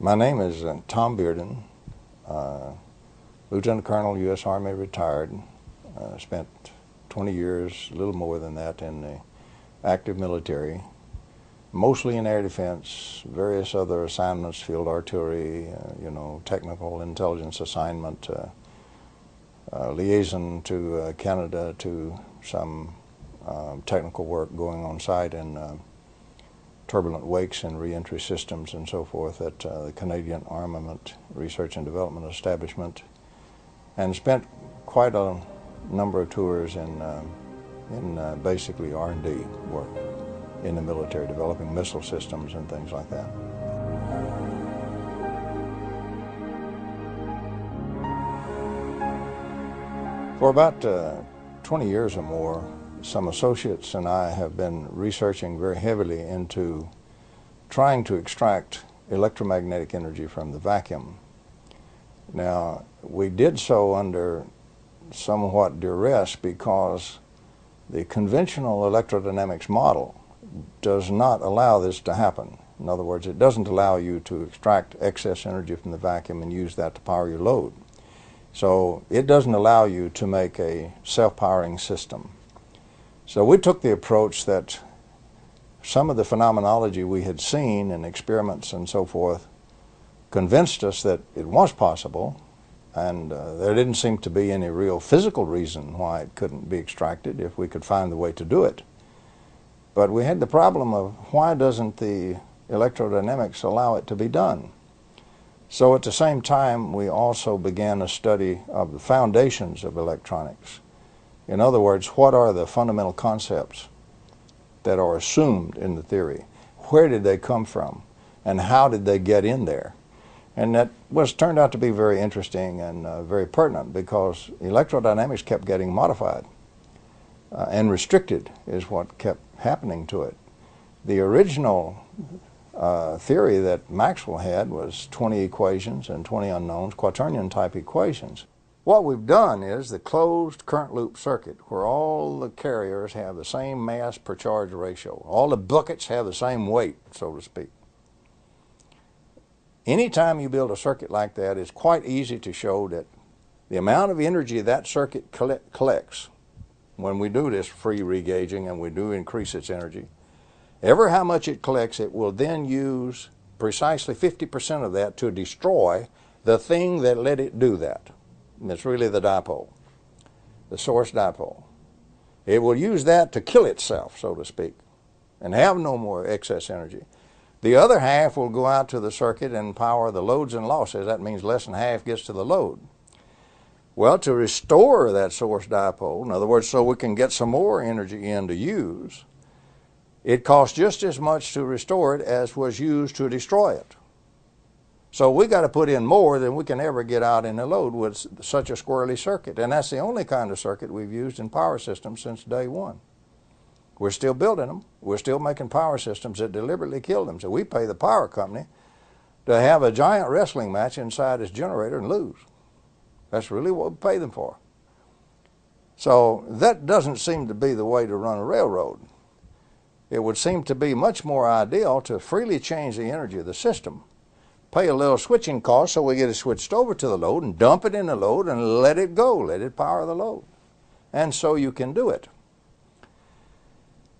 My name is Tom Bearden, Lieutenant Colonel, U.S. Army, retired. Spent 20 years, a little more than that, in the active military, mostly in air defense, various other assignments, field artillery, technical intelligence assignment, liaison to Canada, to some technical work going on site in turbulent wakes and reentry systems and so forth at the Canadian Armament Research and Development Establishment, and spent quite a number of tours in basically R&D work in the military, developing missile systems and things like that. For about 20 years or more, some associates and I have been researching very heavily into trying to extract electromagnetic energy from the vacuum. Now, we did so under somewhat duress because the conventional electrodynamics model does not allow this to happen. In other words, it doesn't allow you to extract excess energy from the vacuum and use that to power your load. So it doesn't allow you to make a self-powering system. So we took the approach that some of the phenomenology we had seen in experiments and so forth convinced us that it was possible, and there didn't seem to be any real physical reason why it couldn't be extracted if we could find the way to do it. But we had the problem of why doesn't the electrodynamics allow it to be done? So at the same time, we also began a study of the foundations of electronics. In other words, what are the fundamental concepts that are assumed in the theory? Where did they come from? And how did they get in there? And that turned out to be very interesting and very pertinent, because electrodynamics kept getting modified and restricted is what kept happening to it. The original theory that Maxwell had was 20 equations and 20 unknowns, quaternion type equations. What we've done is the closed current loop circuit, where all the carriers have the same mass per charge ratio. All the buckets have the same weight, so to speak. Anytime you build a circuit like that, it's quite easy to show that the amount of energy that circuit collects, when we do this free regauging and we do increase its energy, ever how much it collects, it will then use precisely 50% of that to destroy the thing that let it do that. And it's really the dipole, the source dipole. It will use that to kill itself, so to speak, and have no more excess energy. The other half will go out to the circuit and power the loads and losses. That means less than half gets to the load. Well, to restore that source dipole, in other words, so we can get some more energy in to use, it costs just as much to restore it as was used to destroy it. So we got to put in more than we can ever get out in the load with such a squirrely circuit. And that's the only kind of circuit we've used in power systems since day one. We're still building them. We're still making power systems that deliberately kill them. So we pay the power company to have a giant wrestling match inside its generator and lose. That's really what we pay them for. So that doesn't seem to be the way to run a railroad. It would seem to be much more ideal to freely change the energy of the system, pay a little switching cost so we get it switched over to the load and dump it in the load and let it go, let it power the load. And so you can do it.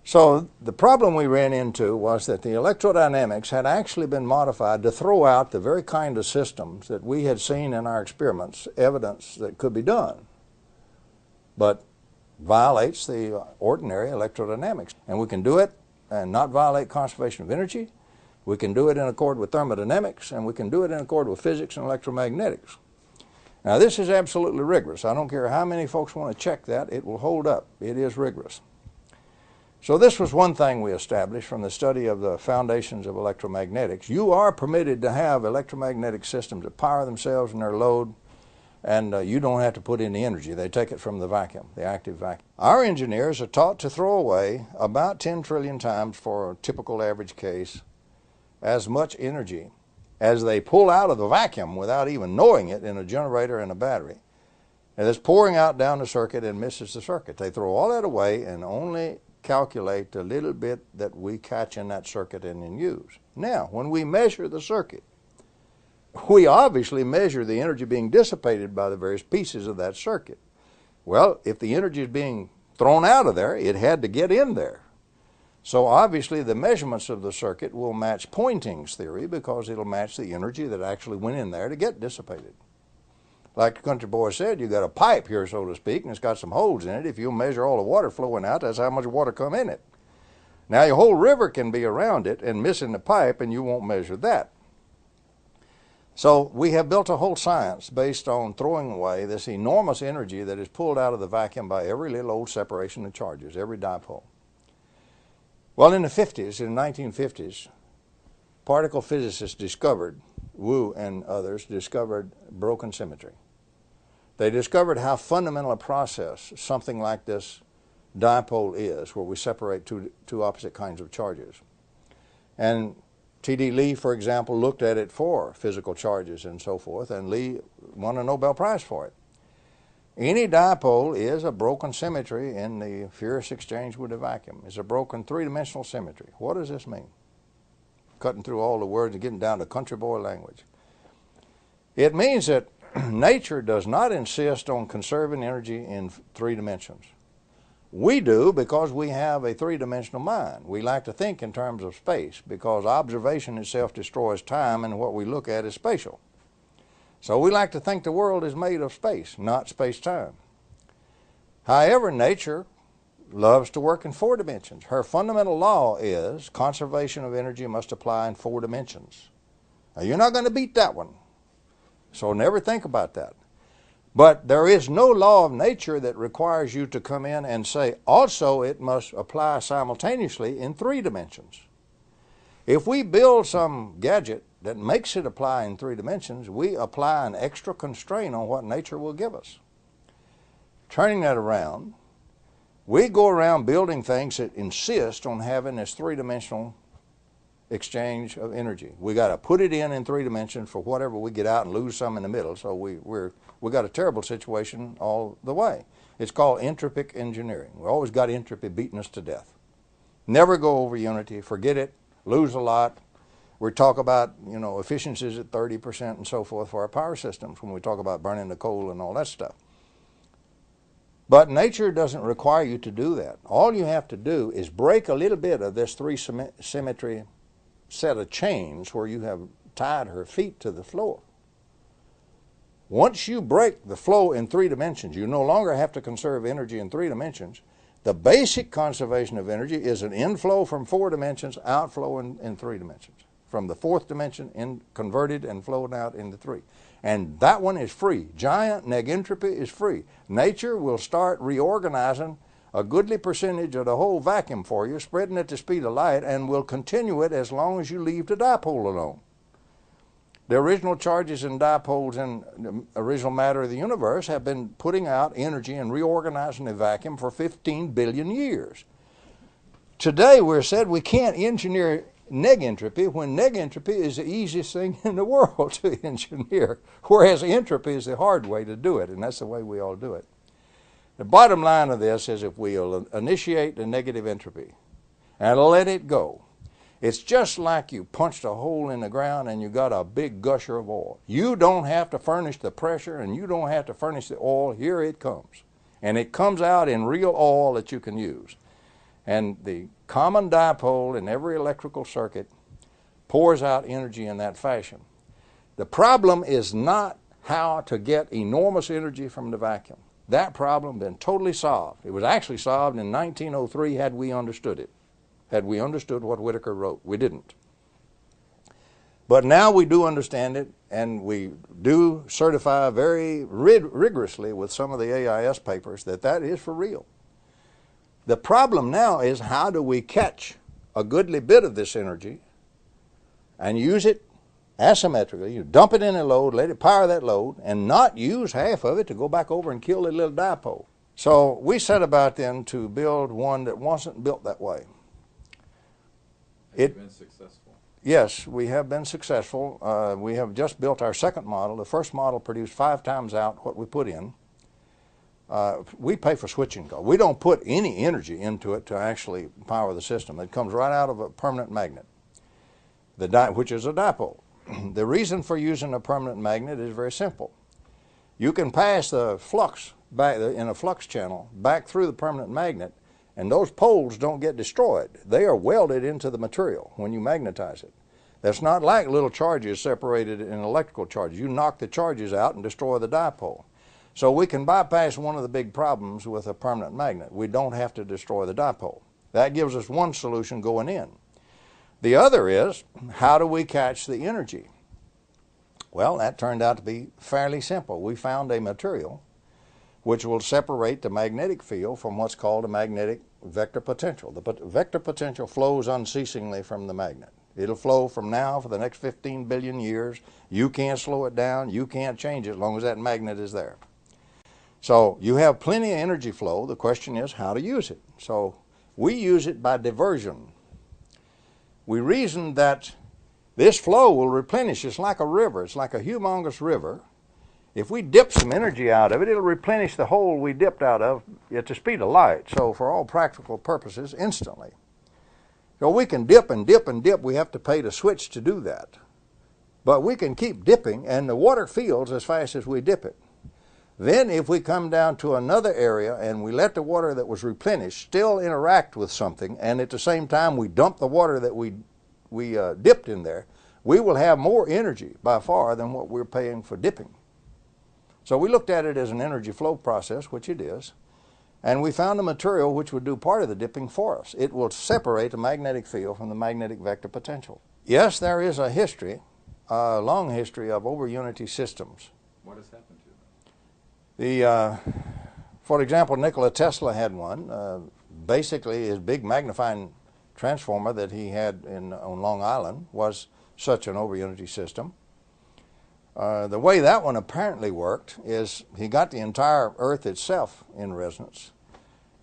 So the problem we ran into was that the electrodynamics had actually been modified to throw out the very kind of systems that we had seen in our experiments, evidence that could be done, but violates the ordinary electrodynamics. And we can do it and not violate conservation of energy. We can do it in accord with thermodynamics, and we can do it in accord with physics and electromagnetics. Now, this is absolutely rigorous. I don't care how many folks want to check that, it will hold up. It is rigorous. So this was one thing we established from the study of the foundations of electromagnetics. You are permitted to have electromagnetic systems that power themselves and their load, and you don't have to put in the energy. They take it from the vacuum, the active vacuum. Our engineers are taught to throw away about 10 trillion times, for a typical average case, as much energy as they pull out of the vacuum without even knowing it in a generator and a battery. And it's pouring out down the circuit and misses the circuit. They throw all that away and only calculate the little bit that we catch in that circuit and then use. Now, when we measure the circuit, we obviously measure the energy being dissipated by the various pieces of that circuit. Well, if the energy is being thrown out of there, it had to get in there. So obviously the measurements of the circuit will match Poynting's theory, because it'll match the energy that actually went in there to get dissipated. Like the country boy said, you got a pipe here, so to speak, and it's got some holes in it. If you measure all the water flowing out, that's how much water come in it. Now your whole river can be around it and missing the pipe, and you won't measure that. So we have built a whole science based on throwing away this enormous energy that is pulled out of the vacuum by every little old separation of charges, every dipole. Well, in the 50s, in the 1950s, particle physicists discovered, Wu and others discovered broken symmetry. They discovered how fundamental a process something like this dipole is, where we separate two opposite kinds of charges. And T.D. Lee, for example, looked at it for physical charges and so forth, and Lee won a Nobel Prize for it. Any dipole is a broken symmetry in the furious exchange with the vacuum. It's a broken three-dimensional symmetry. What does this mean? Cutting through all the words and getting down to country boy language. It means that nature does not insist on conserving energy in three dimensions. We do, because we have a three-dimensional mind. We like to think in terms of space, because observation itself destroys time, and what we look at is spatial. So we like to think the world is made of space, not space-time. However, nature loves to work in four dimensions. Her fundamental law is conservation of energy must apply in four dimensions. Now, you're not going to beat that one, so never think about that. But there is no law of nature that requires you to come in and say, also it must apply simultaneously in three dimensions. If we build some gadget that makes it apply in three dimensions, we apply an extra constraint on what nature will give us. Turning that around, we go around building things that insist on having this three-dimensional exchange of energy. We got to put it in three dimensions for whatever we get out and lose some in the middle. So we got a terrible situation all the way. It's called entropic engineering. We always got entropy beating us to death. Never go over unity. Forget it. Lose a lot. We talk about, efficiencies at 30% and so forth for our power systems when we talk about burning the coal and all that stuff. But nature doesn't require you to do that. All you have to do is break a little bit of this three-symmetry set of chains where you have tied her feet to the floor. Once you break the flow in three dimensions, you no longer have to conserve energy in three dimensions. The basic conservation of energy is an inflow from four dimensions, outflow in three dimensions. From the fourth dimension, converted and flowed out into three. And that one is free. Giant negentropy is free. Nature will start reorganizing a goodly percentage of the whole vacuum for you, spreading at the speed of light, and will continue it as long as you leave the dipole alone. The original charges and dipoles in the original matter of the universe have been putting out energy and reorganizing the vacuum for 15 billion years. Today we're said we can't engineer negentropy when negentropy is the easiest thing in the world to engineer, whereas entropy is the hard way to do it, and that's the way we all do it. The bottom line of this is if we'll initiate the negative entropy and let it go, it's just like you punched a hole in the ground and you got a big gusher of oil. You don't have to furnish the pressure and you don't have to furnish the oil. Here it comes. And it comes out in real oil that you can use. And the common dipole in every electrical circuit pours out energy in that fashion. The problem is not how to get enormous energy from the vacuum. That problem been totally solved. It was actually solved in 1903 had we understood it. Had we understood what Whittaker wrote. We didn't. But now we do understand it, and we do certify very rigorously with some of the AIS papers that that is for real. The problem now is how do we catch a goodly bit of this energy and use it asymmetrically. You dump it in a load, let it power that load, and not use half of it to go back over and kill the little dipole. So we set about then to build one that wasn't built that way. Have you been successful? Yes, we have been successful. We have just built our second model. The first model produced 5 times out what we put in. We pay for switching costs. We don't put any energy into it to actually power the system. It comes right out of a permanent magnet, which is a dipole. the reason for using a permanent magnet is very simple. You can pass the flux back in a flux channel back through the permanent magnet, and those poles don't get destroyed. They are welded into the material when you magnetize it. That's not like little charges separated in electrical charges. You knock the charges out and destroy the dipole. So we can bypass one of the big problems with a permanent magnet. We don't have to destroy the dipole. That gives us one solution going in. The other is, how do we catch the energy? Well, that turned out to be fairly simple. We found a material which will separate the magnetic field from what's called a magnetic vector potential. The vector potential flows unceasingly from the magnet. It'll flow from now for the next 15 billion years. You can't slow it down. You can't change it as long as that magnet is there. So you have plenty of energy flow. The question is how to use it. So we use it by diversion. We reason that this flow will replenish. It's like a river. It's like a humongous river. If we dip some energy out of it, it'll replenish the hole we dipped out of at the speed of light. So for all practical purposes, instantly. So we can dip and dip and dip. We have to pay to switch to do that. But we can keep dipping, and the water feels as fast as we dip it. Then if we come down to another area and we let the water that was replenished still interact with something, and at the same time we dump the water that we dipped in there, we will have more energy by far than what we're paying for dipping. So we looked at it as an energy flow process, which it is, and we found a material which would do part of the dipping for us. It will separate the magnetic field from the magnetic vector potential. Yes, there is a history, a long history of over-unity systems. What has happened to them? For example, Nikola Tesla had one. Basically, his big magnifying transformer that he had on Long Island was such an over-unity system. The way that one apparently worked is he got the entire Earth itself in resonance.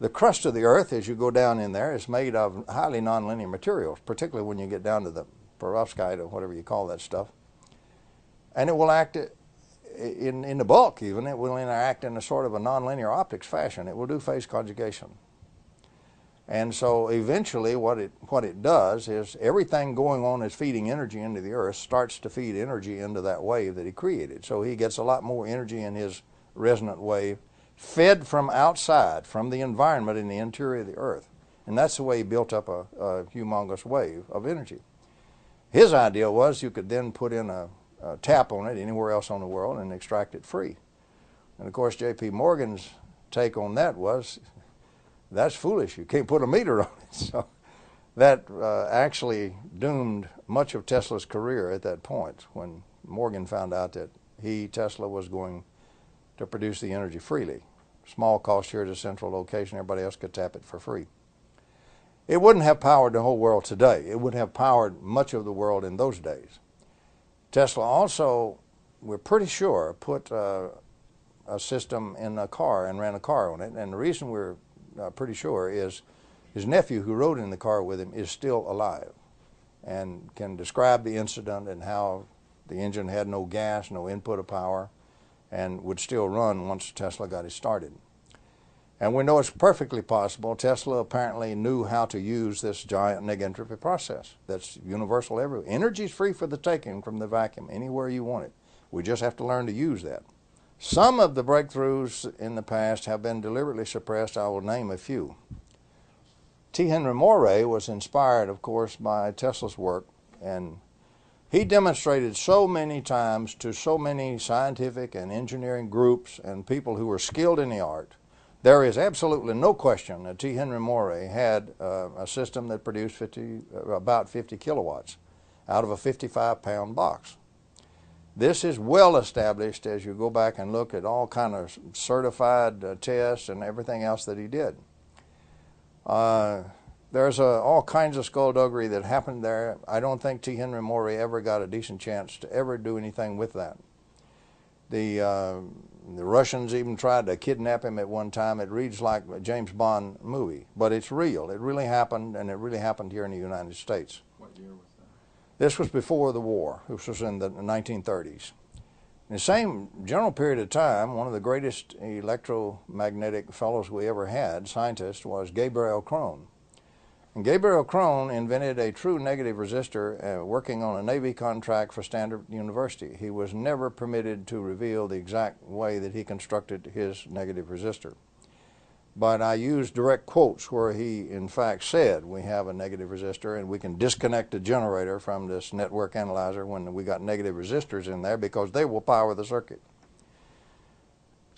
The crust of the Earth, as you go down in there, is made of highly nonlinear materials, particularly when you get down to the perovskite or whatever you call that stuff. And it will act in the bulk even. It will interact in a sort of a nonlinear optics fashion. It will do phase conjugation. And so eventually what it does is everything going on is feeding energy into the Earth starts to feed energy into that wave that he created. So he gets a lot more energy in his resonant wave fed from outside, from the environment in the interior of the Earth. And that's the way he built up a humongous wave of energy. His idea was you could then put in a tap on it anywhere else on the world and extract it free. And of course J.P. Morgan's take on that was, that's foolish. You can't put a meter on it. So that actually doomed much of Tesla's career at that point when Morgan found out that Tesla, was going to produce the energy freely. Small cost here at a central location. Everybody else could tap it for free. It wouldn't have powered the whole world today. It would have powered much of the world in those days. Tesla also, we're pretty sure, put a system in a car and ran a car on it. And the reason we're pretty sure is his nephew who rode in the car with him is still alive and can describe the incident and how the engine had no gas, no input of power, and would still run once Tesla got it started. And we know it's perfectly possible. Tesla apparently knew how to use this giant negentropy process that's universal everywhere. Energy is free for the taking from the vacuum anywhere you want it. We just have to learn to use that. Some of the breakthroughs in the past have been deliberately suppressed. I will name a few. T. Henry Moray was inspired, of course, by Tesla's work, and he demonstrated so many times to so many scientific and engineering groups and people who were skilled in the art. There is absolutely no question that T. Henry Moray had a system that produced about 50 kilowatts out of a 55-pound box. This is well established as you go back and look at all kind of certified tests and everything else that he did. There's all kinds of skullduggery that happened there. I don't think T. Henry Moray ever got a decent chance to ever do anything with that. The Russians even tried to kidnap him at one time. It reads like a James Bond movie, but it's real. It really happened, and it really happened here in the United States. What year was that? This was before the war. This was in the 1930s. In the same general period of time, one of the greatest electromagnetic fellows we ever had, scientist, was Gabriel Krohn. And Gabriel Krohn invented a true negative resistor working on a Navy contract for Stanford University. He was never permitted to reveal the exact way that he constructed his negative resistor. But I used direct quotes where he, in fact, said we have a negative resistor and we can disconnect the generator from this network analyzer when we got negative resistors in there because they will power the circuit.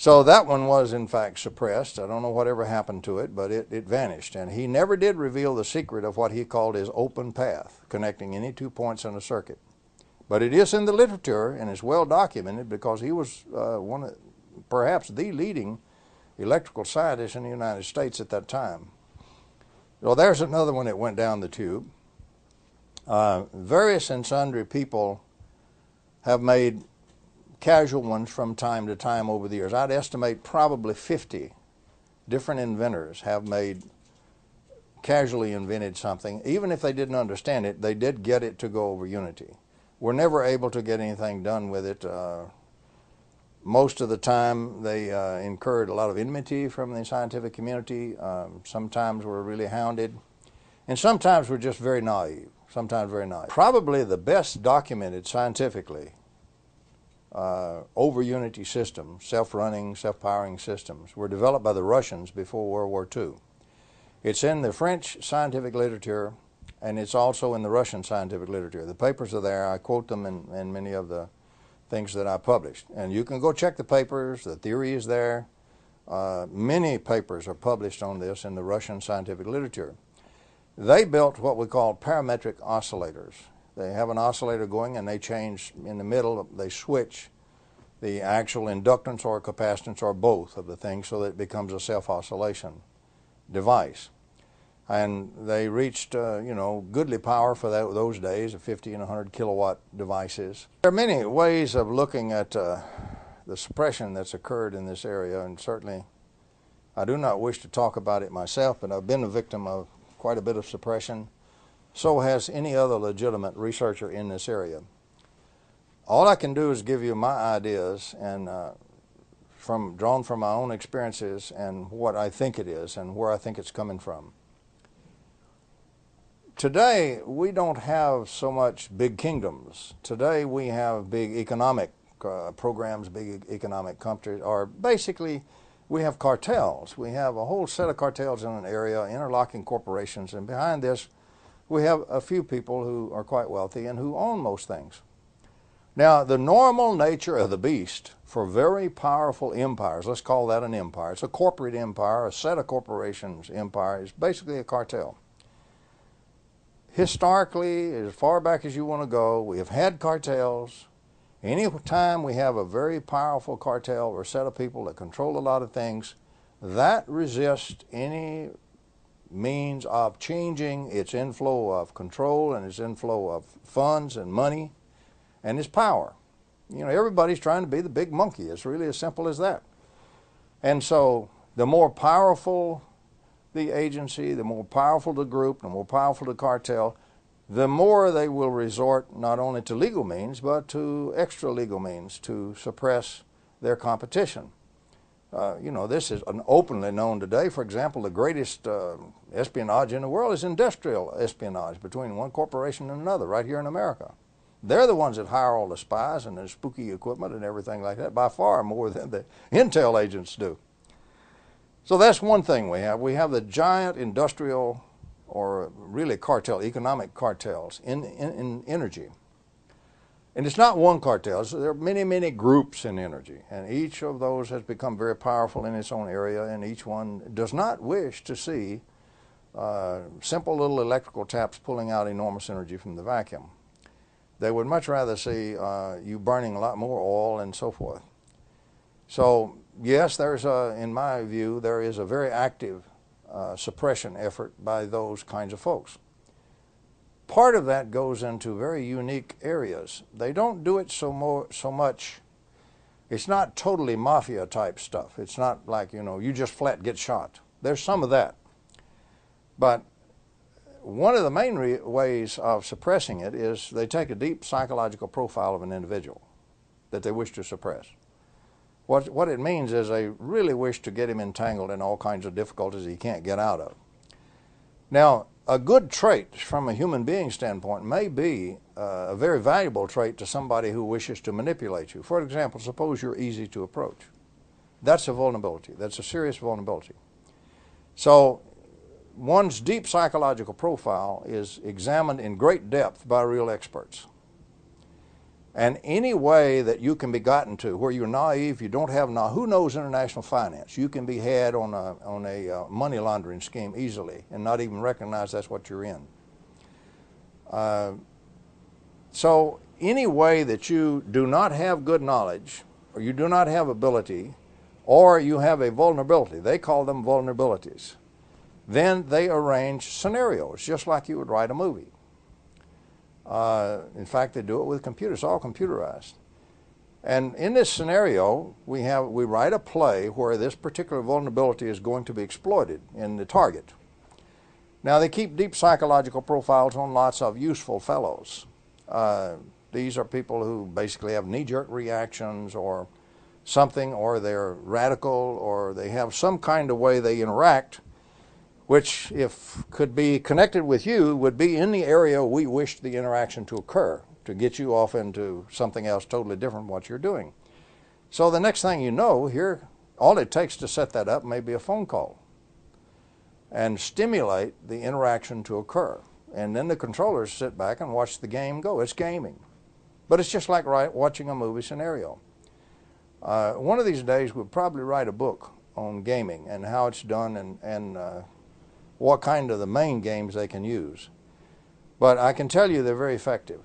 So that one was, in fact, suppressed. I don't know whatever happened to it, but it vanished. And he never did reveal the secret of what he called his open path, connecting any 2 points in a circuit. But it is in the literature and is well documented because he was perhaps the leading electrical scientist in the United States at that time. Well, there's another one that went down the tube. Various and sundry people have made casual ones from time to time over the years. I'd estimate probably 50 different inventors have casually invented something. Even if they didn't understand it, they did get it to go over unity. We're never able to get anything done with it. Most of the time they incurred a lot of enmity from the scientific community. Sometimes we're really hounded. And sometimes we're just very naive. Sometimes very naive. Probably the best documented scientifically over unity systems, self-running, self-powering systems, were developed by the Russians before World War II. It's in the French scientific literature, and it's also in the Russian scientific literature. The papers are there. I quote them in many of the things that I published. And you can go check the papers. The theory is there. Many papers are published on this in the Russian scientific literature. They built what we call parametric oscillators. They have an oscillator going and they change in the middle, they switch the actual inductance or capacitance or both of the things so that it becomes a self-oscillation device. And they reached, goodly power for those days of 50 and 100 kilowatt devices. There are many ways of looking at the suppression that's occurred in this area, and certainly I do not wish to talk about it myself, but I've been a victim of quite a bit of suppression. So has any other legitimate researcher in this area. All I can do is give you my ideas and drawn from my own experiences and what I think it is and where I think it's coming from. Today, we don't have so much big kingdoms. Today, we have big economic programs, big economic countries, or basically, we have cartels. We have a whole set of cartels in an area, interlocking corporations, and behind this, we have a few people who are quite wealthy and who own most things. Now, the normal nature of the beast for very powerful empires, let's call that an empire. It's a corporate empire, a set of corporations empire. It's basically a cartel. Historically, as far back as you want to go, we have had cartels. Any time we have a very powerful cartel or set of people that control a lot of things, that resists any means of changing its inflow of control and its inflow of funds and money and its power. Everybody's trying to be the big monkey. It's really as simple as that. And so the more powerful the agency, the more powerful the group, the more powerful the cartel, the more they will resort not only to legal means but to extra legal means to suppress their competition. This is openly known today. For example, the greatest espionage in the world is industrial espionage between one corporation and another right here in America. They're the ones that hire all the spies and the spooky equipment and everything like that, by far more than the intel agents do. So that's one thing we have. We have the giant industrial, or really cartel, economic cartels in energy. And it's not one cartel. There are many, many groups in energy, and each of those has become very powerful in its own area, and each one does not wish to see simple little electrical taps pulling out enormous energy from the vacuum. They would much rather see you burning a lot more oil and so forth. So yes, in my view, there is a very active suppression effort by those kinds of folks. Part of that goes into very unique areas. They don't do it so much. It's not totally mafia type stuff. It's not like, you just flat get shot. There's some of that. But one of the main ways of suppressing it is they take a deep psychological profile of an individual that they wish to suppress. What it means is they really wish to get him entangled in all kinds of difficulties he can't get out of. Now, a good trait from a human being standpoint may be a very valuable trait to somebody who wishes to manipulate you. For example, suppose you're easy to approach. That's a vulnerability. That's a serious vulnerability. So one's deep psychological profile is examined in great depth by real experts. And any way that you can be gotten to where you're naive, you don't have who knows international finance? You can be had on a money laundering scheme easily and not even recognize that's what you're in. So any way that you do not have good knowledge, or you do not have ability, or you have a vulnerability, they call them vulnerabilities, then they arrange scenarios just like you would write a movie. In fact, they do it with computers. It's all computerized. And in this scenario, we write a play where this particular vulnerability is going to be exploited in the target. Now, they keep deep psychological profiles on lots of useful fellows. These are people who basically have knee-jerk reactions or something, or they're radical, or they have some kind of way they interact, which, if could be connected with you, would be in the area we wish the interaction to occur, to get you off into something else totally different from what you're doing. So the next thing you know, here, all it takes to set that up may be a phone call and stimulate the interaction to occur. And then the controllers sit back and watch the game go. It's gaming. But it's just like watching a movie scenario. One of these days, we'll probably write a book on gaming and how it's done and what kind of the main games they can use. But I can tell you they're very effective.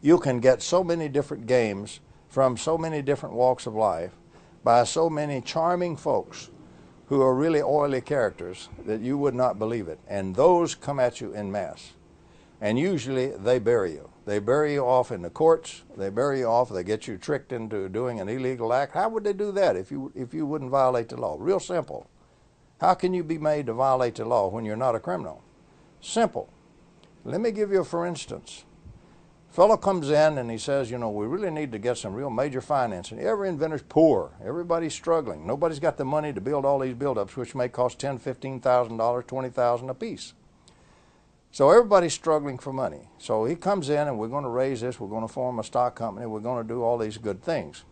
You can get so many different games from so many different walks of life by so many charming folks who are really oily characters that you would not believe it. And those come at you en masse. And usually they bury you. They bury you off in the courts. They bury you off. They get you tricked into doing an illegal act. How would they do that if you wouldn't violate the law? Real simple. How can you be made to violate the law when you're not a criminal? Simple. Let me give you a for instance. A fellow comes in and he says, you know, we really need to get some real major financing. Every inventor's poor. Everybody's struggling. Nobody's got the money to build all these build-ups, which may cost $10,000, $15,000, $20,000 a piece. So everybody's struggling for money. So he comes in and we're going to raise this. We're going to form a stock company. We're going to do all these good things.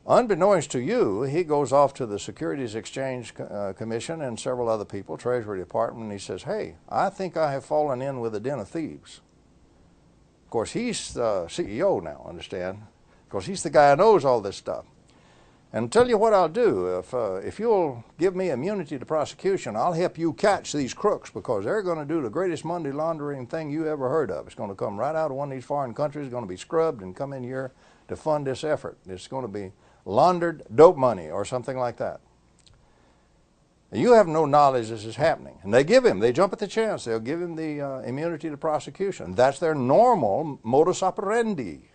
Unbeknownst to you, he goes off to the Securities Exchange Commission and several other people, Treasury Department, and he says, hey, I think I have fallen in with a den of thieves. Of course, he's the CEO now, understand? Of course, he's the guy who knows all this stuff. And I'll tell you what I'll do. If you'll give me immunity to prosecution, I'll help you catch these crooks because they're going to do the greatest money laundering thing you ever heard of. It's going to come right out of one of these foreign countries, going to be scrubbed and come in here to fund this effort. It's going to be laundered dope money or something like that. You have no knowledge this is happening. And they jump at the chance. They'll give him the immunity to prosecution. That's their normal modus operandi.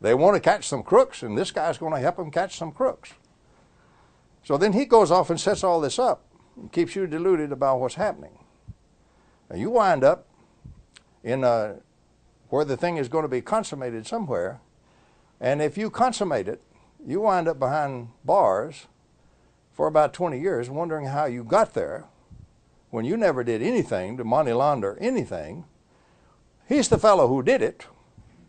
They want to catch some crooks, and this guy's going to help them catch some crooks. So then he goes off and sets all this up and keeps you deluded about what's happening. Now you wind up in where the thing is going to be consummated somewhere, and if you consummate it, you wind up behind bars for about 20 years wondering how you got there when you never did anything to money launder anything. He's the fellow who did it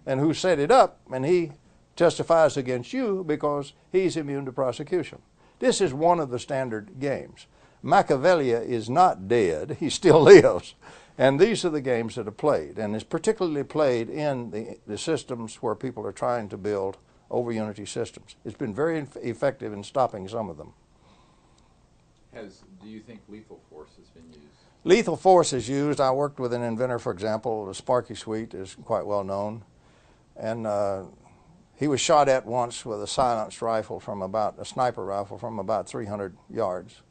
and who set it up, and he testifies against you because he's immune to prosecution. This is one of the standard games. Machiavelli is not dead. He still lives. And these are the games that are played, and it's particularly played in the systems where people are trying to build over-unity systems. It's been very effective in stopping some of them. Do you think lethal force has been used? Lethal force is used. I worked with an inventor, for example. The Sparky Sweet is quite well known. And he was shot at once with a silenced rifle a sniper rifle from about 300 yards.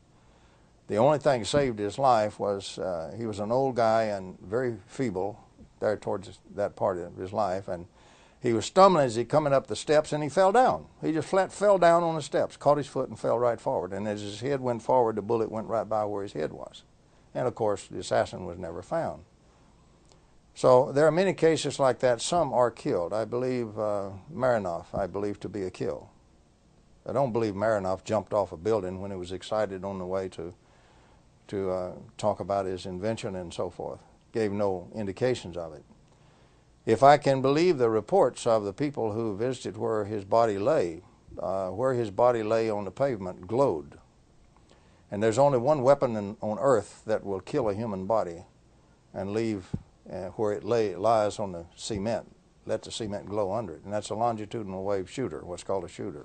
The only thing that saved his life was he was an old guy and very feeble there towards that part of his life. And he was stumbling as he coming up the steps, and he fell down. He just flat fell down on the steps, caught his foot, and fell right forward. And as his head went forward, the bullet went right by where his head was. And, of course, the assassin was never found. So there are many cases like that. Some are killed. I believe Marinoff, I believe to be a kill. I don't believe Marinoff jumped off a building when he was excited on the way to to talk about his invention and so forth. Gave no indications of it. If I can believe the reports of the people who visited where his body lay on the pavement glowed. And there's only one weapon on earth that will kill a human body and leave where it lies on the cement, let the cement glow under it, and that's a longitudinal wave shooter, what's called a shooter.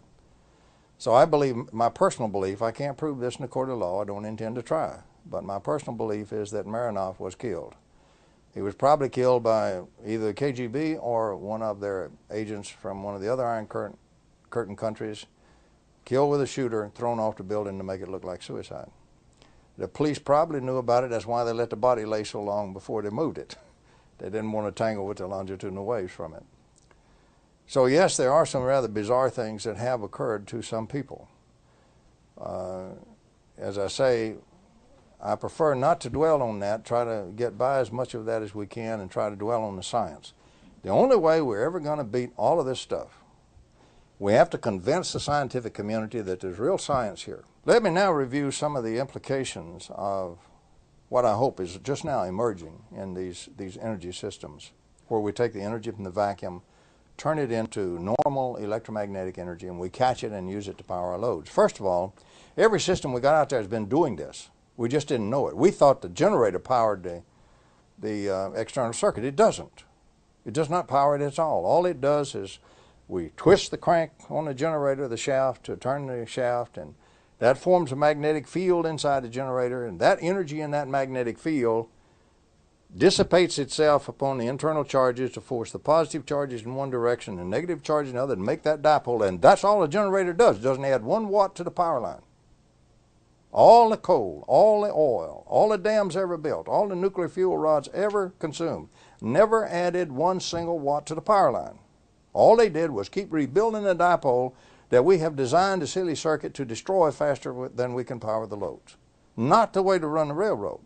So I believe, my personal belief, I can't prove this in a court of law, I don't intend to try, but my personal belief is that Marinoff was killed. He was probably killed by either the KGB or one of their agents from one of the other Iron Curtain countries, killed with a shooter and thrown off the building to make it look like suicide. The police probably knew about it. That's why they let the body lay so long before they moved it. They didn't want to tangle with the longitudinal waves from it. So yes, there are some rather bizarre things that have occurred to some people. As I say, I prefer not to dwell on that, try to get by as much of that as we can and try to dwell on the science. The only way we're ever going to beat all of this stuff, we have to convince the scientific community that there's real science here. Let me now review some of the implications of what I hope is just now emerging in these energy systems, where we take the energy from the vacuum, turn it into normal electromagnetic energy, and we catch it and use it to power our loads. First of all, every system we got out there has been doing this. We just didn't know it. We thought the generator powered the external circuit. It doesn't. It does not power it at all. All it does is we twist the crank on the generator, the shaft, to turn the shaft, and that forms a magnetic field inside the generator, and that energy in that magnetic field dissipates itself upon the internal charges to force the positive charges in one direction and negative charges in the other and make that dipole, and that's all the generator does. It doesn't add 1 watt to the power line. All the coal, all the oil, all the dams ever built, all the nuclear fuel rods ever consumed, never added 1 single watt to the power line. All they did was keep rebuilding the dipole that we have designed the silly circuit to destroy faster than we can power the loads. Not the way to run the railroad.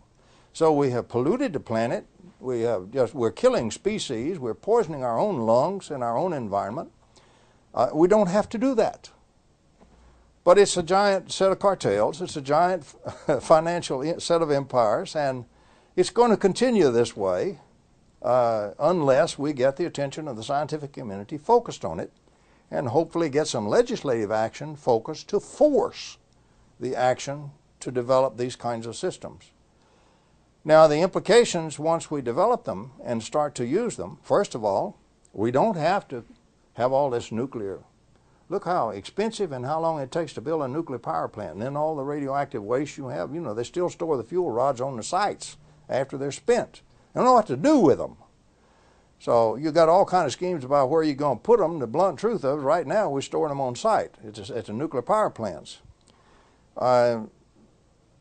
So we have polluted the planet, we're killing species, we're poisoning our own lungs and our own environment. We don't have to do that. But it's a giant set of cartels, it's a giant financial set of empires, and it's going to continue this way unless we get the attention of the scientific community focused on it, and hopefully get some legislative action focused to force the action to develop these kinds of systems. Now, the implications once we develop them and start to use them, first of all, we don't have to have all this nuclear. Look how expensive and how long it takes to build a nuclear power plant, and then all the radioactive waste you have. You know, they still store the fuel rods on the sites after they're spent. They don't know what to do with them. So you got all kind of schemes about where you're going to put them. The blunt truth of it, right now we're storing them on site at the nuclear power plants.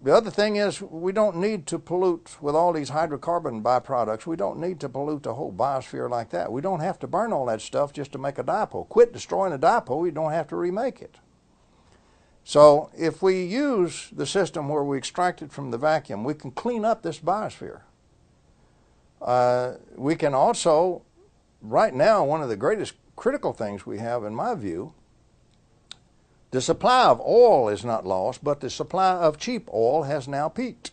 The other thing is we don't need to pollute with all these hydrocarbon byproducts. We don't need to pollute the whole biosphere like that. We don't have to burn all that stuff just to make a dipole. Quit destroying a dipole, you don't have to remake it. So if we use the system where we extract it from the vacuum, we can clean up this biosphere. We can also, right now, one of the greatest critical things we have, in my view, the supply of oil is not lost, but the supply of cheap oil has now peaked.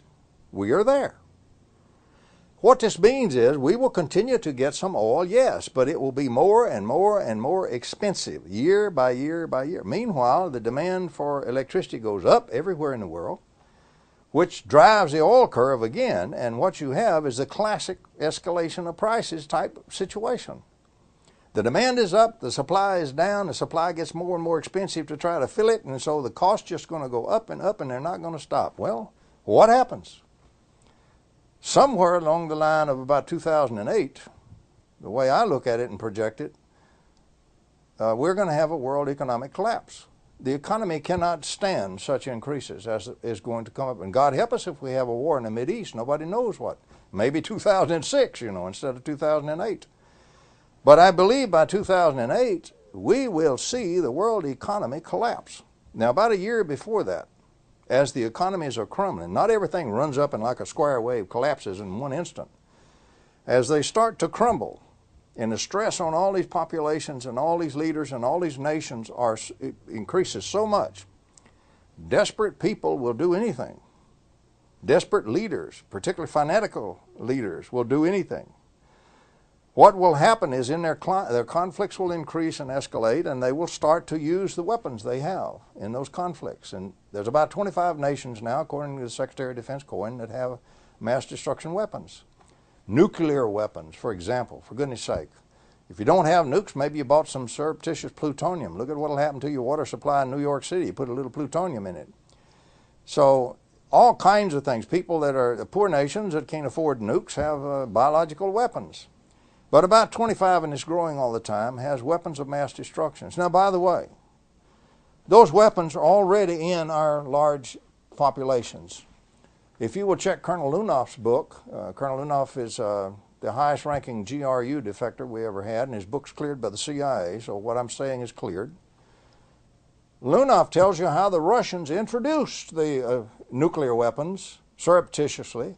We are there. What this means is we will continue to get some oil, yes, but it will be more and more and more expensive year by year by year. Meanwhile, the demand for electricity goes up everywhere in the world, which drives the oil curve again, and what you have is the classic escalation of prices type situation. The demand is up, the supply is down, the supply gets more and more expensive to try to fill it, and so the cost just going to go up, and they're not going to stop. Well, what happens? Somewhere along the line of about 2008, the way I look at it and project it, we're going to have a world economic collapse. The economy cannot stand such increases as is going to come up. And God help us if we have a war in the Mideast. Nobody knows what. Maybe 2006, instead of 2008. But I believe by 2008, we will see the world economy collapse. Now, about a year before that, as the economies are crumbling, not everything runs up and like a square wave collapses in one instant. As they start to crumble, and the stress on all these populations and all these leaders and all these nations increases so much, desperate people will do anything Desperate leaders, particularly fanatical leaders, will do anything. What will happen is their conflicts will increase and escalate, and they will start to use the weapons they have in those conflicts. And there's about 25 nations now, according to the Secretary of Defense Cohen, that have mass destruction weapons. Nuclear weapons, for example, for goodness sake. If you don't have nukes, maybe you bought some surreptitious plutonium. Look at what will happen to your water supply in New York City. You put a little plutonium in it. So all kinds of things. People that are poor nations that can't afford nukes have biological weapons. But about 25, and it's growing all the time, has weapons of mass destruction. Now, by the way, those weapons are already in our large populations. If you will check Colonel Lunoff's book, Colonel Lunoff is the highest-ranking GRU defector we ever had, and his book's cleared by the CIA, so what I'm saying is cleared. Lunoff tells you how the Russians introduced the nuclear weapons surreptitiously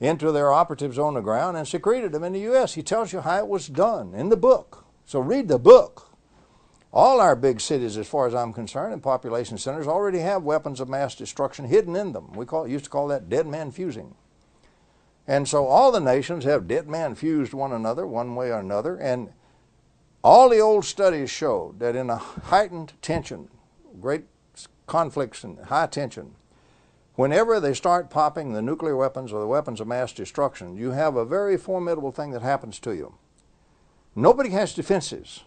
into their operatives on the ground and secreted them in the U.S. He tells you how it was done in the book. So read the book. All our big cities, as far as I'm concerned, and population centers already have weapons of mass destruction hidden in them. We used to call that dead man fusing. And so all the nations have dead man fused one another one way or another, and all the old studies showed that in a heightened tension, great conflicts and high tension, whenever they start popping the nuclear weapons or the weapons of mass destruction, you have a very formidable thing that happens to you. Nobody has defenses.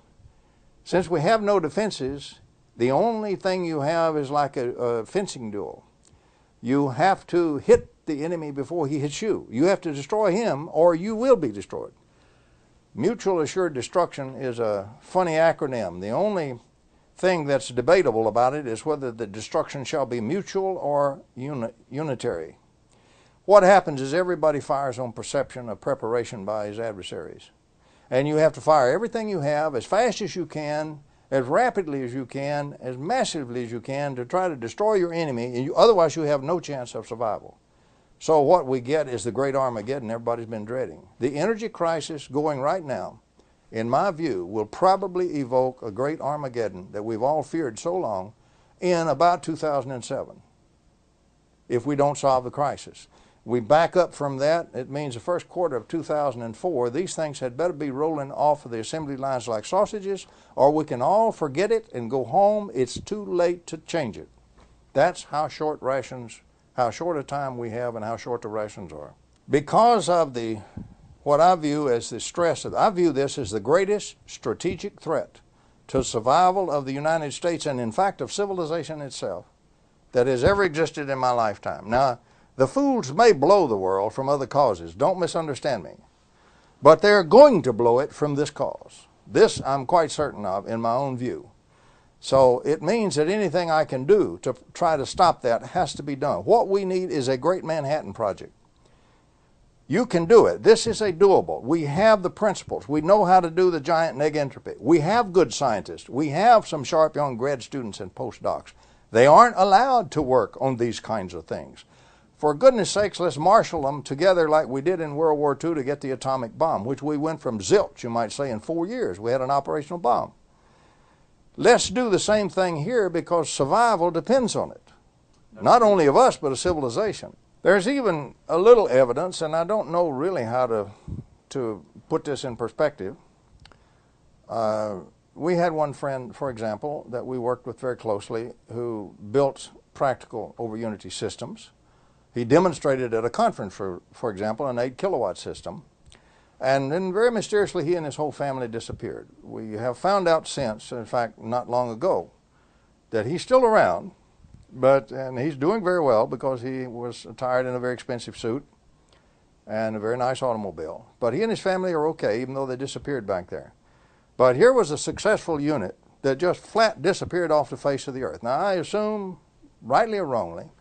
Since we have no defenses, the only thing you have is like a fencing duel. You have to hit the enemy before he hits you. You have to destroy him or you will be destroyed. Mutual assured destruction is a funny acronym. The only thing that's debatable about it is whether the destruction shall be mutual or unitary. What happens is everybody fires on perception of preparation by his adversaries. And you have to fire everything you have as fast as you can, as rapidly as you can, as massively as you can to try to destroy your enemy, and otherwise you have no chance of survival. So what we get is the great Armageddon everybody's been dreading. The energy crisis going right now, in my view, will probably evoke a great Armageddon that we've all feared so long in about 2007, if we don't solve the crisis. We back up from that, it means the first quarter of 2004, these things had better be rolling off of the assembly lines like sausages, or we can all forget it and go home. It's too late to change it. That's how short a time we have and how short the rations are. Because of what I view as the stress, I view this as the greatest strategic threat to survival of the United States and in fact of civilization itself that has ever existed in my lifetime. Now, the fools may blow the world from other causes, don't misunderstand me, but they're going to blow it from this cause. This I'm quite certain of in my own view. So it means that anything I can do to try to stop that has to be done. What we need is a great Manhattan Project. You can do it. This is a doable. We have the principles. We know how to do the giant neg entropy. We have good scientists. We have some sharp young grad students and postdocs. They aren't allowed to work on these kinds of things. For goodness sakes, let's marshal them together like we did in World War II to get the atomic bomb, which we went from zilch, you might say, in 4 years. We had an operational bomb. Let's do the same thing here because survival depends on it. Not only of us, but of civilization. There's even a little evidence, and I don't know really how to put this in perspective. We had one friend, for example, that we worked with very closely who built practical over unity systems. He demonstrated at a conference, for example, an 8-kilowatt system. And then very mysteriously, he and his whole family disappeared. We have found out since, in fact, not long ago, that he's still around, and he's doing very well because he was attired in a very expensive suit and a very nice automobile. But he and his family are okay, even though they disappeared back there. But here was a successful unit that just flat disappeared off the face of the earth. Now, I assume, rightly or wrongly,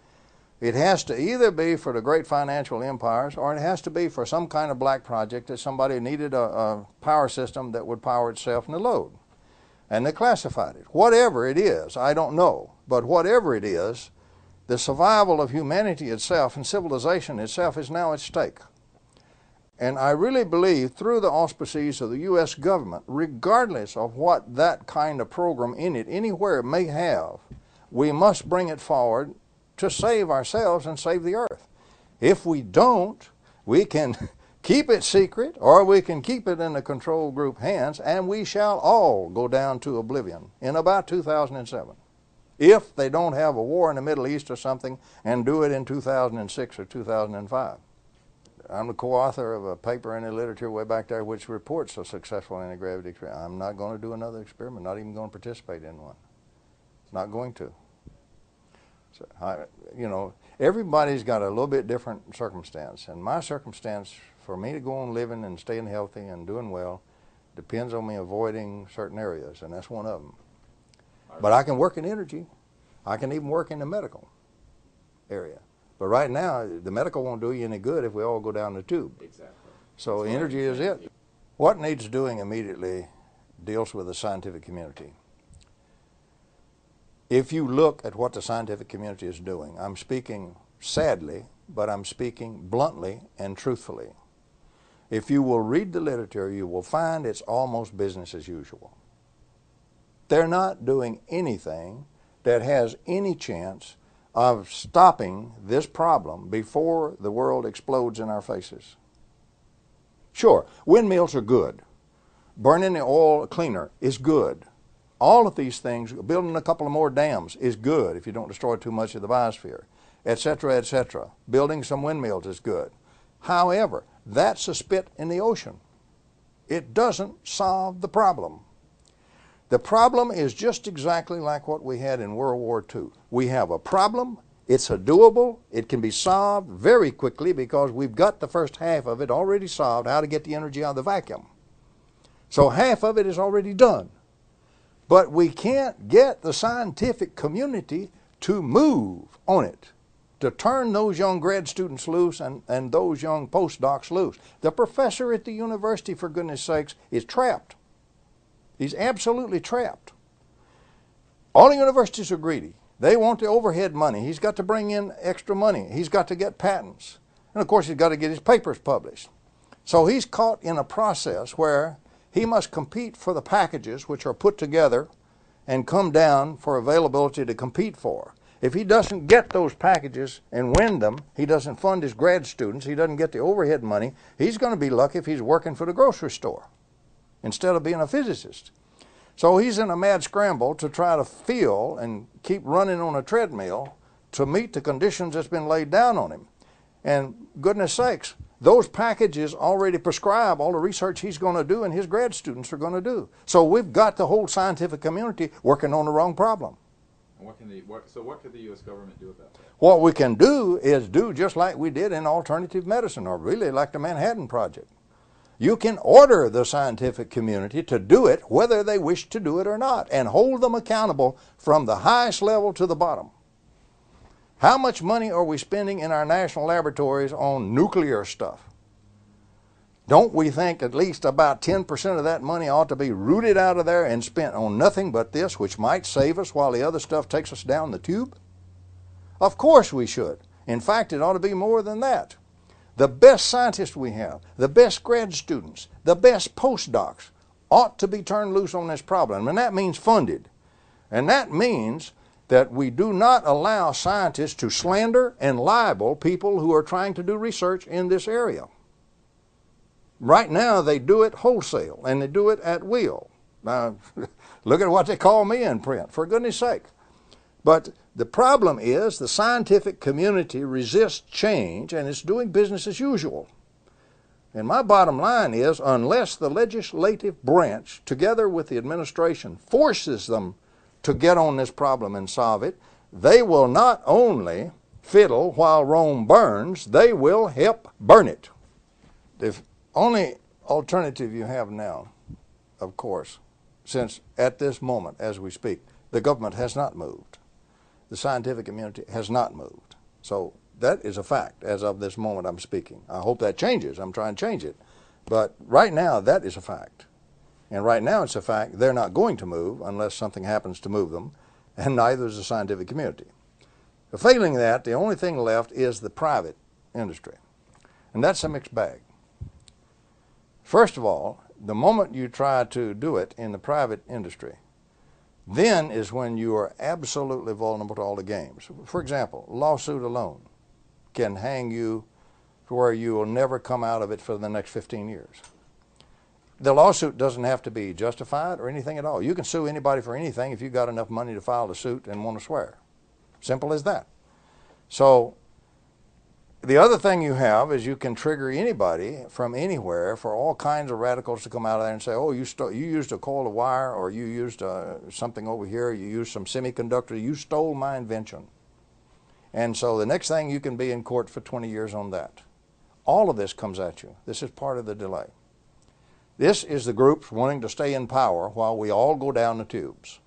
it has to either be for the great financial empires or it has to be for some kind of black project that somebody needed a power system that would power itself in the load. And they classified it. Whatever it is, I don't know, but whatever it is, the survival of humanity itself and civilization itself is now at stake. And I really believe through the auspices of the U.S. government, regardless of what that kind of program in it anywhere may have, we must bring it forward to save ourselves and save the earth. If we don't, we can keep it secret, or we can keep it in the control group hands, and we shall all go down to oblivion in about 2007. If they don't have a war in the Middle East or something and do it in 2006 or 2005. I'm the co-author of a paper in the literature way back there which reports a successful anti-gravity experiment. I'm not going to do another experiment, not even going to participate in one. Not going to. So, you know, everybody's got a little bit different circumstance, and my circumstance for me to go on living and staying healthy and doing well depends on me avoiding certain areas, and that's one of them. But I can work in energy. I can even work in the medical area. But right now, the medical won't do you any good if we all go down the tube. Exactly. So energy is it. What needs doing immediately deals with the scientific community. If you look at what the scientific community is doing, I'm speaking sadly, but I'm speaking bluntly and truthfully. If you will read the literature, you will find it's almost business as usual. They're not doing anything that has any chance of stopping this problem before the world explodes in our faces. Sure, windmills are good. Burning the oil cleaner is good. All of these things, building a couple of more dams is good if you don't destroy too much of the biosphere, etc., etc. Building some windmills is good. However, that's a spit in the ocean. It doesn't solve the problem. The problem is just exactly like what we had in World War II. We have a problem, it's a doable, it can be solved very quickly because we've got the first half of it already solved, how to get the energy out of the vacuum. So half of it is already done. But we can't get the scientific community to move on it, to turn those young grad students loose and those young postdocs loose. The professor at the university, for goodness sakes, is trapped. He's absolutely trapped. All the universities are greedy. They want the overhead money. He's got to bring in extra money. He's got to get patents. And of course, he's got to get his papers published. So he's caught in a process where he must compete for the packages which are put together and come down for availability to compete for. If he doesn't get those packages and win them, he doesn't fund his grad students, he doesn't get the overhead money, he's going to be lucky if he's working for the grocery store instead of being a physicist. So he's in a mad scramble to try to feel and keep running on a treadmill to meet the conditions that's been laid down on him. And goodness sakes, those packages already prescribe all the research he's going to do and his grad students are going to do. So we've got the whole scientific community working on the wrong problem. And what could the U.S. government do about that? What we can do is do just like we did in alternative medicine, or really like the Manhattan Project. You can order the scientific community to do it whether they wish to do it or not, and hold them accountable from the highest level to the bottom. How much money are we spending in our national laboratories on nuclear stuff? Don't we think at least about 10% of that money ought to be rooted out of there and spent on nothing but this, which might save us while the other stuff takes us down the tube? Of course we should. In fact, it ought to be more than that. The best scientists we have, the best grad students, the best postdocs ought to be turned loose on this problem, and that means funded. And that means that we do not allow scientists to slander and libel people who are trying to do research in this area. Right now they do it wholesale and they do it at will. Now, look at what they call me in print, for goodness sake. But the problem is the scientific community resists change and it's doing business as usual. And my bottom line is, unless the legislative branch, together with the administration, forces them to get on this problem and solve it, they will not only fiddle while Rome burns, they will help burn it. The only alternative you have now, of course, since at this moment, as we speak, the government has not moved. The scientific community has not moved. So that is a fact as of this moment I'm speaking. I hope that changes. I'm trying to change it. But right now, that is a fact. And right now it's a fact they're not going to move unless something happens to move them, and neither is the scientific community. Failing that, the only thing left is the private industry. And that's a mixed bag. First of all, the moment you try to do it in the private industry, then is when you are absolutely vulnerable to all the games. For example, lawsuit alone. can hang you to where you will never come out of it for the next 15 years. The lawsuit doesn't have to be justified or anything at all. You can sue anybody for anything if you've got enough money to file the suit and want to swear. Simple as that. So the other thing you have is you can trigger anybody from anywhere for all kinds of radicals to come out of there and say, oh, you used a coil of wire, or you used something over here, you used some semiconductor, you stole my invention. And so the next thing, you can be in court for 20 years on that. All of this comes at you. This is part of the delay. This is the groups wanting to stay in power while we all go down the tubes.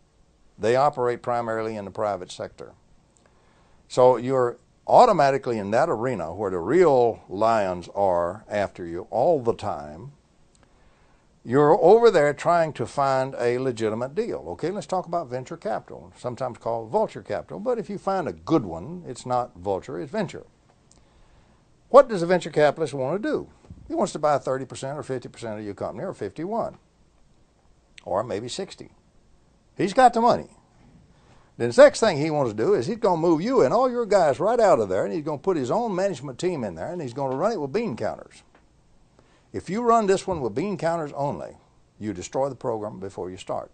They operate primarily in the private sector. So you're automatically in that arena where the real lions are after you all the time. You're over there trying to find a legitimate deal. Okay, let's talk about venture capital, sometimes called vulture capital. But if you find a good one, it's not vulture, it's venture. What does a venture capitalist want to do? He wants to buy 30% or 50% of your company, or 51, or maybe 60. He's got the money. Then the next thing he wants to do is he's going to move you and all your guys right out of there, and he's going to put his own management team in there, and he's going to run it with bean counters. If you run this one with bean counters only, you destroy the program before you start.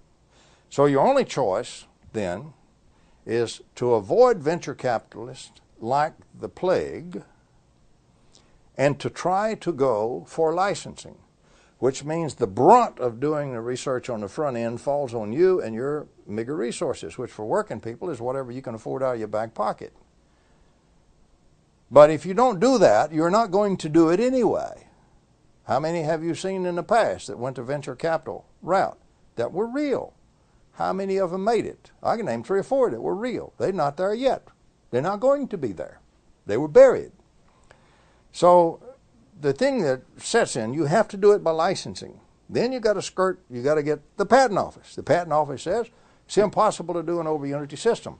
So your only choice then is to avoid venture capitalists like the plague, and to try to go for licensing, which means the brunt of doing the research on the front end falls on you and your meager resources, which for working people is whatever you can afford out of your back pocket. But if you don't do that, you're not going to do it anyway. How many have you seen in the past that went to venture capital route that were real? How many of them made it? I can name 3 or 4 that were real. They're not there yet. They're not going to be there. They were buried. So the thing that sets in, you have to do it by licensing. Then you got to get the patent office. The patent office says it's impossible to do an over unity system.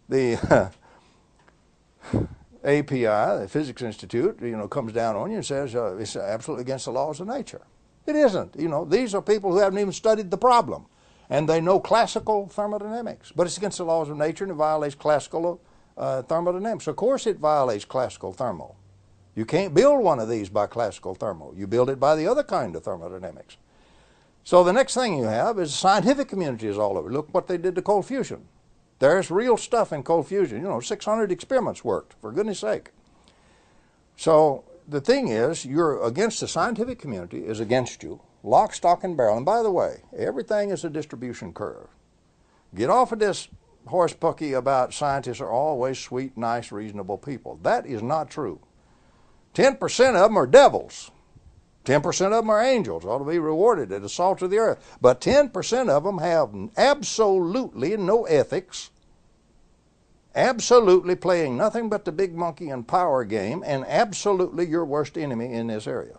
The API, the Physics Institute, comes down on you and says it's absolutely against the laws of nature. It isn't. These are people who haven't even studied the problem, and they know classical thermodynamics, but it's against the laws of nature and it violates classical thermodynamics. Of course it violates classical thermo. You can't build one of these by classical thermo. You build it by the other kind of thermodynamics. So the next thing you have is the scientific community is all over. Look what they did to cold fusion. There's real stuff in cold fusion. 600 experiments worked, for goodness sake. So the thing is, you're against the scientific community is against you. Lock, stock, and barrel. And by the way, everything is a distribution curve. Get off of this horse pucky about scientists are always sweet, nice, reasonable people. That is not true. 10% of them are devils. 10% of them are angels, ought to be rewarded at the salt of the earth. But 10% of them have absolutely no ethics, absolutely playing nothing but the big monkey and power game, and absolutely your worst enemy in this area.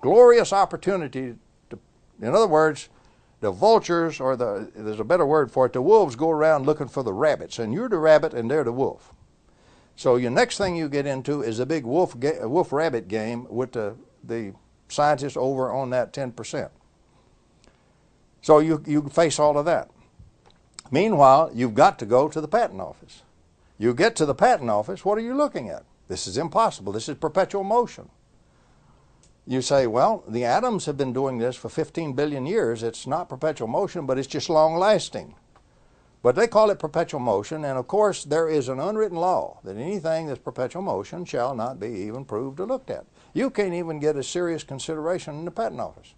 Glorious opportunity to, in other words, the vultures, or there's a better word for it, the wolves go around looking for the rabbits, and you're the rabbit and they're the wolf. So your next thing you get into is a big wolf-rabbit game with the scientists over on that 10%. So you face all of that. Meanwhile, you've got to go to the patent office. You get to the patent office, what are you looking at? This is impossible. This is perpetual motion. You say, well, the atoms have been doing this for 15 billion years. It's not perpetual motion, but it's just long-lasting. But they call it perpetual motion, and of course there is an unwritten law that anything that's perpetual motion shall not be even proved or looked at. You can't even get a serious consideration in the patent office.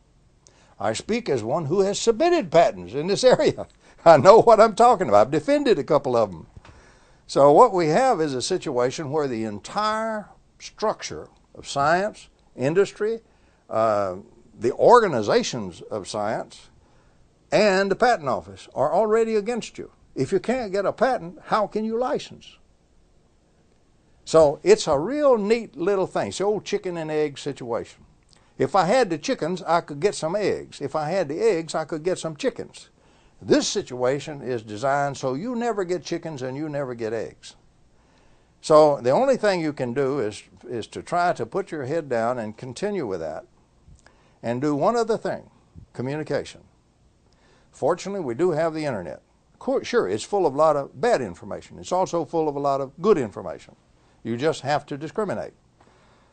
I speak as one who has submitted patents in this area. I know what I'm talking about. I've defended a couple of them. So what we have is a situation where the entire structure of science, industry, the organizations of science, and the patent office are already against you. If you can't get a patent, how can you license? So it's a real neat little thing. It's the old chicken and egg situation. If I had the chickens, I could get some eggs. If I had the eggs, I could get some chickens. This situation is designed so you never get chickens and you never get eggs. So the only thing you can do is to try to put your head down and continue with that and do one other thing, communication. Fortunately, we do have the internet. Sure, it's full of a lot of bad information. It's also full of a lot of good information. You just have to discriminate.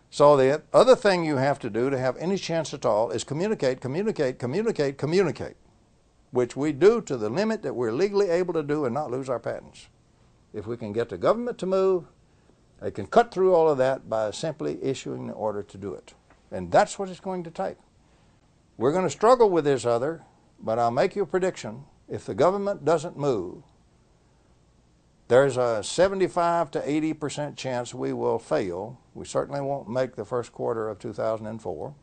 So the other thing you have to do to have any chance at all is communicate, communicate, communicate, communicate, which we do to the limit that we're legally able to do and not lose our patents. If we can get the government to move, they can cut through all of that by simply issuing the order to do it. And that's what it's going to take. We're going to struggle with this other, but I'll make you a prediction. If the government doesn't move, there's a 75 to 80% chance we will fail. We certainly won't make the first quarter of 2004.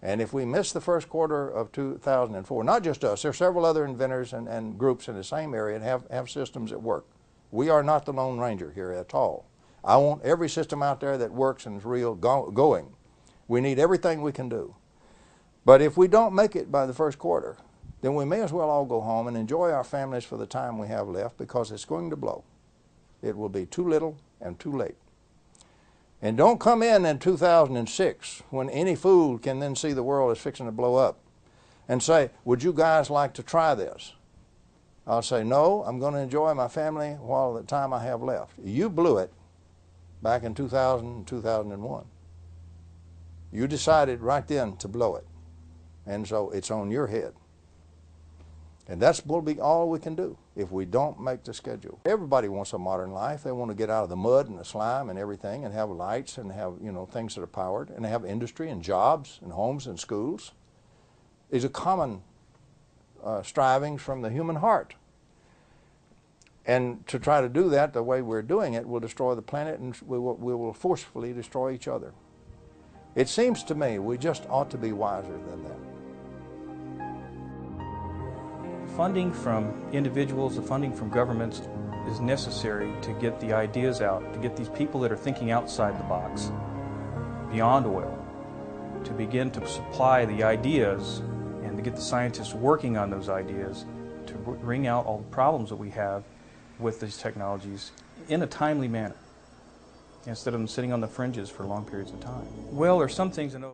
And if we miss the first quarter of 2004, not just us, there are several other inventors and groups in the same area that have systems that work. We are not the Lone Ranger here at all. I want every system out there that works and is real going. We need everything we can do. But if we don't make it by the first quarter, then we may as well all go home and enjoy our families for the time we have left, because it's going to blow. It will be too little and too late. And don't come in 2006 when any fool can then see the world is fixing to blow up and say, would you guys like to try this? I'll say, no, I'm going to enjoy my family while the time I have left. You blew it back in 2000 and 2001. You decided right then to blow it. And so it's on your head. And that's will be all we can do if we don't make the schedule. Everybody wants a modern life. They want to get out of the mud and the slime and everything and have lights and have, things that are powered, and have industry and jobs and homes and schools. These are common strivings from the human heart. And to try to do that the way we're doing it will destroy the planet, and we will forcefully destroy each other. It seems to me we just ought to be wiser than that. Funding from individuals, the funding from governments is necessary to get the ideas out, to get these people that are thinking outside the box, beyond oil, to begin to supply the ideas and to get the scientists working on those ideas to bring out all the problems that we have with these technologies in a timely manner, instead of them sitting on the fringes for long periods of time. Well, there's some things I know.